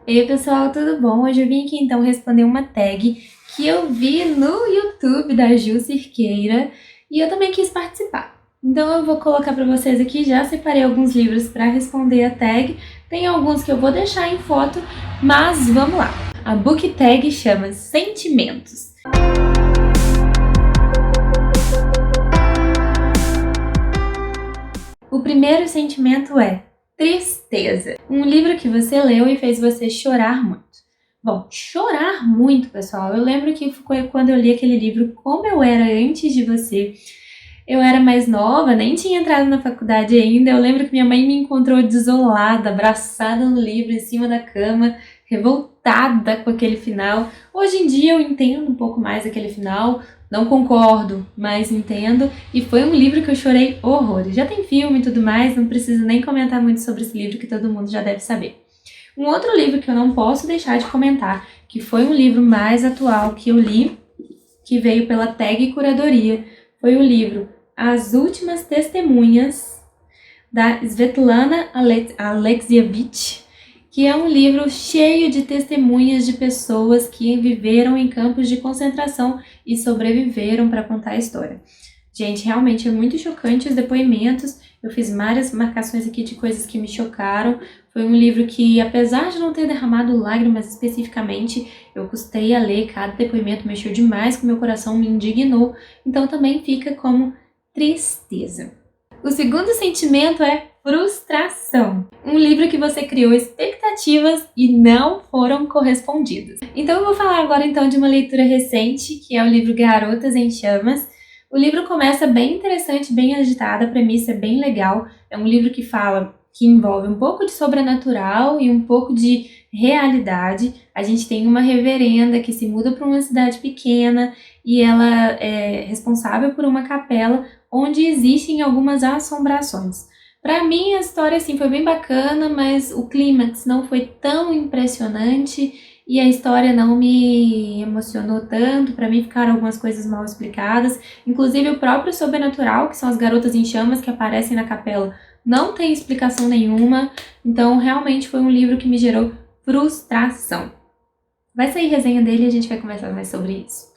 Ei pessoal, tudo bom? Hoje eu vim aqui então responder uma tag que eu vi no YouTube da Ju Cirqueira e eu também quis participar. Então eu vou colocar para vocês aqui, já separei alguns livros para responder a tag, tem alguns que eu vou deixar em foto, mas vamos lá. A book tag chama Sentimentos. O primeiro sentimento é tristeza. Um livro que você leu e fez você chorar muito. Bom, chorar muito, pessoal. Eu lembro que foi quando eu li aquele livro, como eu era antes de você. Eu era mais nova, nem tinha entrado na faculdade ainda. Eu lembro que minha mãe me encontrou desolada, abraçada no livro, em cima da cama, revoltada com aquele final. Hoje em dia eu entendo um pouco mais aquele final. Não concordo, mas entendo. E foi um livro que eu chorei horrores. Já tem filme e tudo mais, não preciso nem comentar muito sobre esse livro que todo mundo já deve saber. Um outro livro que eu não posso deixar de comentar, que foi um livro mais atual que eu li, que veio pela tag Curadoria, foi o livro As Últimas Testemunhas, da Svetlana Alexievich, que é um livro cheio de testemunhas de pessoas que viveram em campos de concentração e sobreviveram para contar a história. Gente, realmente é muito chocante os depoimentos. Eu fiz várias marcações aqui de coisas que me chocaram. Foi um livro que, apesar de não ter derramado lágrimas especificamente, eu custei a ler. Cada depoimento mexeu demais com o meu coração, me indignou. Então também fica como tristeza. O segundo sentimento é frustração. Um livro que você criou expectativas e não foram correspondidas. Então eu vou falar agora então de uma leitura recente, que é o livro Garotas em Chamas. O livro começa bem interessante, bem agitado, a premissa é bem legal. É um livro que envolve um pouco de sobrenatural e um pouco de realidade. A gente tem uma reverenda que se muda para uma cidade pequena e ela é responsável por uma capela onde existem algumas assombrações. Para mim a história assim foi bem bacana, mas o clímax não foi tão impressionante e a história não me emocionou tanto. Para mim ficaram algumas coisas mal explicadas, inclusive o próprio sobrenatural, que são as garotas em chamas que aparecem na capela, não tem explicação nenhuma. Então realmente foi um livro que me gerou frustração. Vai sair resenha dele e a gente vai conversar mais sobre isso.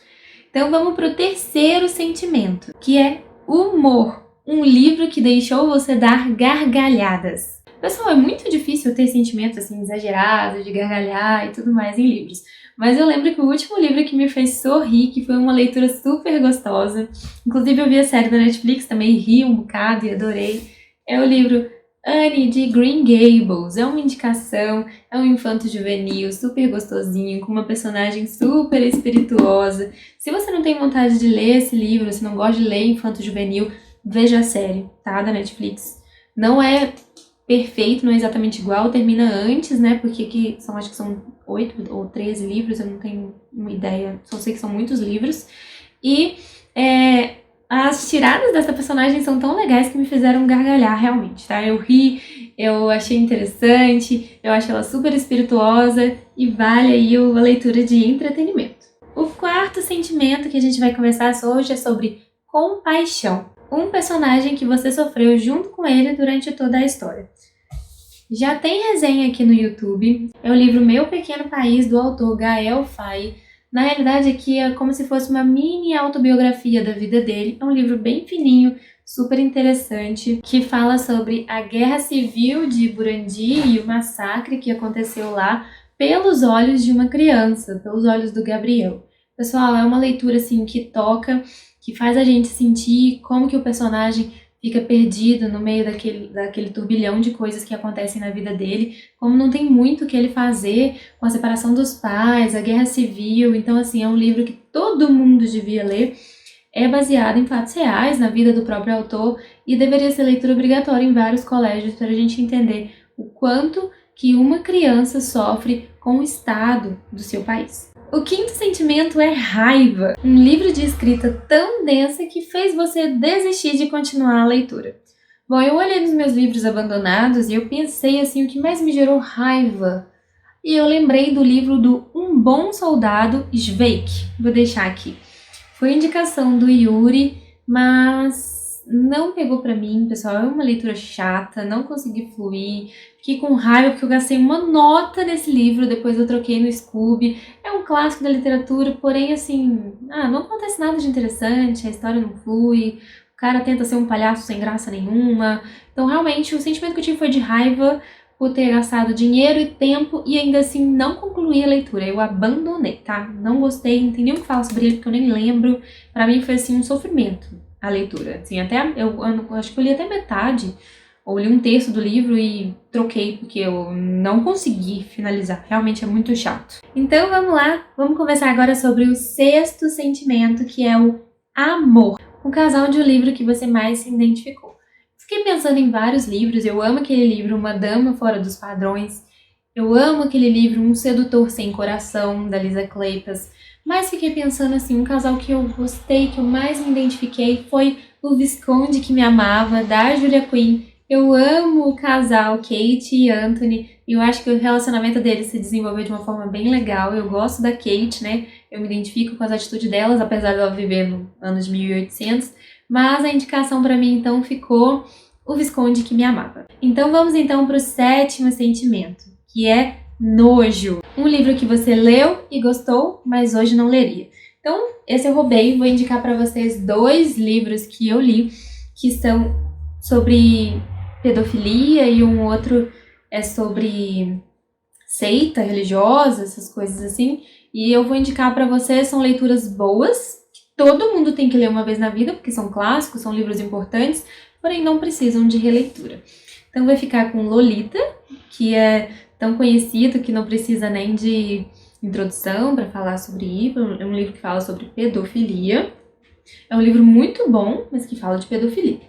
Então vamos para o terceiro sentimento, que é humor. Um livro que deixou você dar gargalhadas. Pessoal, é muito difícil ter sentimentos assim exagerados, de gargalhar e tudo mais em livros. Mas eu lembro que o último livro que me fez sorrir, que foi uma leitura super gostosa, inclusive eu vi a série da Netflix, também ri um bocado e adorei, é o livro Anne de Green Gables. É uma indicação, é um infanto juvenil super gostosinho, com uma personagem super espirituosa. Se você não tem vontade de ler esse livro, se não gosta de ler infanto juvenil, veja a série, tá? Da Netflix. Não é perfeito, não é exatamente igual, termina antes, né? Porque aqui acho que são 8 ou 13 livros, eu não tenho uma ideia, só sei que são muitos livros. E as tiradas dessa personagem são tão legais que me fizeram gargalhar realmente, tá? Eu ri, eu achei interessante, eu acho ela super espirituosa e vale aí a leitura de entretenimento. O quarto sentimento que a gente vai conversar hoje é sobre compaixão. Um personagem que você sofreu junto com ele durante toda a história. Já tem resenha aqui no YouTube. É o livro Meu Pequeno País, do autor Gael Faye. Na realidade aqui é como se fosse uma mini autobiografia da vida dele. É um livro bem fininho, super interessante, que fala sobre a guerra civil de Burundi e o massacre que aconteceu lá pelos olhos de uma criança, pelos olhos do Gabriel. Pessoal, é uma leitura assim que toca, que faz a gente sentir como que o personagem fica perdido no meio daquele turbilhão de coisas que acontecem na vida dele, como não tem muito o que ele fazer com a separação dos pais, a guerra civil. Então, assim, é um livro que todo mundo devia ler. É baseado em fatos reais, na vida do próprio autor, e deveria ser leitura obrigatória em vários colégios para a gente entender o quanto que uma criança sofre com o estado do seu país. O quinto sentimento é raiva. Um livro de escrita tão densa que fez você desistir de continuar a leitura. Bom, eu olhei nos meus livros abandonados e eu pensei assim, o que mais me gerou raiva. E eu lembrei do livro do Um Bom Soldado, Sveik. Vou deixar aqui. Foi indicação do Yuri, mas não pegou pra mim, pessoal. É uma leitura chata, não consegui fluir. Fiquei com raiva porque eu gastei uma nota nesse livro, depois eu troquei no Scooby. É um clássico da literatura, porém, assim, não acontece nada de interessante, a história não flui, o cara tenta ser um palhaço sem graça nenhuma. Então, realmente, o sentimento que eu tive foi de raiva por ter gastado dinheiro e tempo e ainda assim não concluí a leitura. Eu abandonei, tá? Não gostei, não tem nem o que falar sobre ele porque eu nem lembro. Pra mim foi, assim, um sofrimento a leitura. Assim, até eu acho que eu li até metade, ou li um terço do livro e troquei porque eu não consegui finalizar. Realmente é muito chato. Então vamos lá, vamos conversar agora sobre o sexto sentimento, que é o amor. O casal de um livro que você mais se identificou. Fiquei pensando em vários livros, eu amo aquele livro Uma Dama Fora dos Padrões, eu amo aquele livro Um Sedutor Sem Coração, da Lisa Kleypas, mas fiquei pensando assim, um casal que eu gostei, que eu mais me identifiquei foi O Visconde que Me Amava, da Julia Quinn. Eu amo o casal Kate e Anthony, e eu acho que o relacionamento deles se desenvolveu de uma forma bem legal. Eu gosto da Kate, né? Eu me identifico com as atitudes delas, apesar de ela viver no ano de 1800, mas a indicação para mim então ficou O Visconde que Me Amava. Então vamos então para o sétimo sentimento, que é nojo. Um livro que você leu e gostou, mas hoje não leria. Então, esse eu roubei, vou indicar para vocês 2 livros que eu li, que são sobre pedofilia e um outro é sobre seita religiosa, essas coisas assim. E eu vou indicar para vocês, são leituras boas, que todo mundo tem que ler uma vez na vida, porque são clássicos, são livros importantes, porém não precisam de releitura. Então vai ficar com Lolita, que é tão conhecido que não precisa nem de introdução para falar sobre isso. É um livro que fala sobre pedofilia. É um livro muito bom, mas que fala de pedofilia.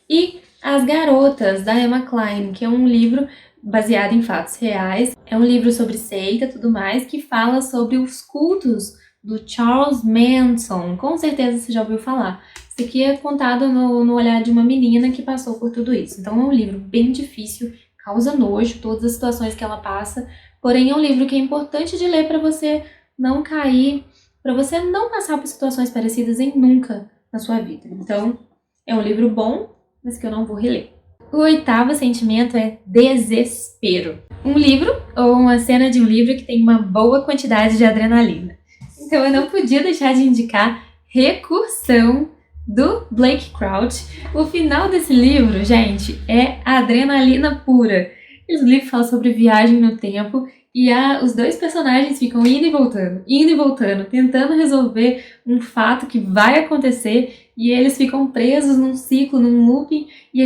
E As Garotas, da Emma Cline, que é um livro baseado em fatos reais. É um livro sobre seita e tudo mais, que fala sobre os cultos do Charles Manson. Com certeza você já ouviu falar. Isso aqui é contado no olhar de uma menina que passou por tudo isso. Então é um livro bem difícil, causa nojo, todas as situações que ela passa. Porém é um livro que é importante de ler para você não cair, para você não passar por situações parecidas em nunca na sua vida. Então é um livro bom, mas que eu não vou reler. O oitavo sentimento é desespero. Um livro ou uma cena de um livro que tem uma boa quantidade de adrenalina. Então eu não podia deixar de indicar Recursão, do Blake Crouch. O final desse livro, gente, é adrenalina pura. Esse livro fala sobre viagem no tempo e os 2 personagens ficam indo e voltando, tentando resolver um fato que vai acontecer e eles ficam presos num ciclo, num looping, e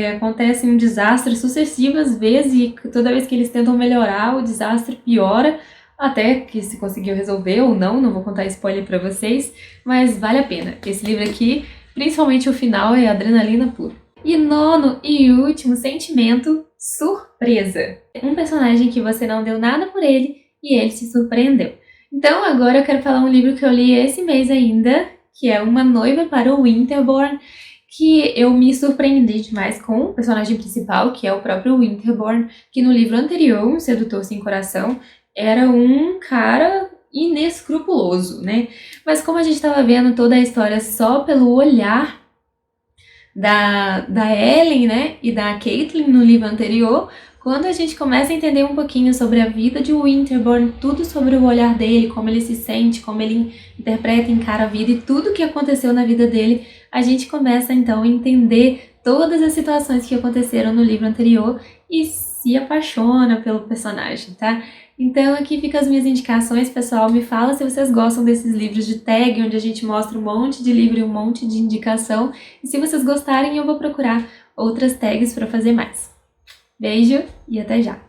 acontece um desastre sucessivas vezes e toda vez que eles tentam melhorar, o desastre piora, até que se conseguiu resolver ou não vou contar spoiler pra vocês, mas vale a pena. Esse livro aqui, principalmente o final, é adrenalina pura. E nono e último sentimento, surpresa. Um personagem que você não deu nada por ele e ele te surpreendeu. Então agora eu quero falar um livro que eu li esse mês ainda, que é Uma Noiva para o Winterborn, que eu me surpreendi demais com o personagem principal, que é o próprio Winterborn, que no livro anterior, Um Sedutor Sem Coração, era um cara inescrupuloso, né? Mas como a gente estava vendo toda a história só pelo olhar da Ellen, né, e da Caitlin no livro anterior, quando a gente começa a entender um pouquinho sobre a vida de Winterborn, tudo sobre o olhar dele, como ele se sente, como ele interpreta, encara a vida e tudo que aconteceu na vida dele, a gente começa então a entender todas as situações que aconteceram no livro anterior e se apaixona pelo personagem, tá? Então aqui ficam as minhas indicações, pessoal. Me fala se vocês gostam desses livros de tag, onde a gente mostra um monte de livro e um monte de indicação. E se vocês gostarem, eu vou procurar outras tags para fazer mais. Beijo e até já!